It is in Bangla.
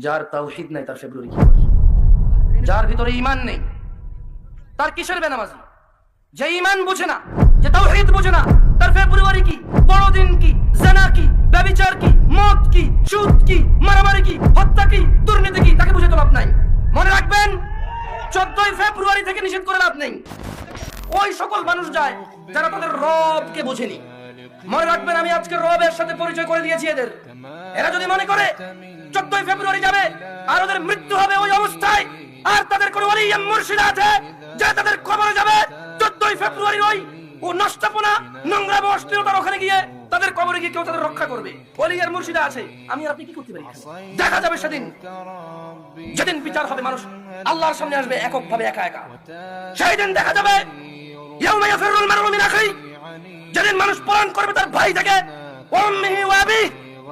যার তাওহীদ নাই তার ফেব্রুয়ারি কি হবে? যার ভিতরে ঈমান নেই তার কিসের বেনামাজি? যে ঈমান বোঝে না, যে তাওহীদ বোঝে না, তার ফেব্রুয়ারি কি, বড়দিন কি, জিনা কি, ব্যভিচার কি, মদ কি, সুদ কি, মারামারি কি, হত্যা কি, দুর্নীতি কি, তাকে বুঝে তো লাভ নাই। মনে রাখবেন 14ই ফেব্রুয়ারি থেকে নিষেধ করে লাভ নেই। ওই সকল মানুষ যায় যারা তাদের রবকে বোঝেনি। মনে রাখবেন আমি আজকে রবের সাথে পরিচয় করে দিয়েছি এদের। এরা যদি মনে করে 14ই ফেব্রুয়ারি যাবে আর ওদের মৃত্যু হবে ওই অবস্থায়, আর তাদের কোনো ওলি মুর্শিদ আছে যে তাদের কবরে যাবে 14ই ফেব্রুয়ারি ওই ও নষ্টপনা নোংরা অশ্লীলতার ওখানে গিয়ে তাদের কবরে গিয়ে কেউ তাদের রক্ষা করবে, ওলি আর মুর্শিদা আছে, আমি আর আপনি কি করতে পারি? দেখা যাবে সেদিন, যেদিন বিচার হবে, মানুষ আল্লাহর সামনে আসবে এককভাবে, একা একা। সেই দিন দেখা যাবে ইয়াউমা ইয়াফিরুল মারউ মিন আখিহি, যেদিন মানুষ পলায়ন করবে তার ভাই থেকে, ওয়া উম্মিহি ওয়া আবিহি,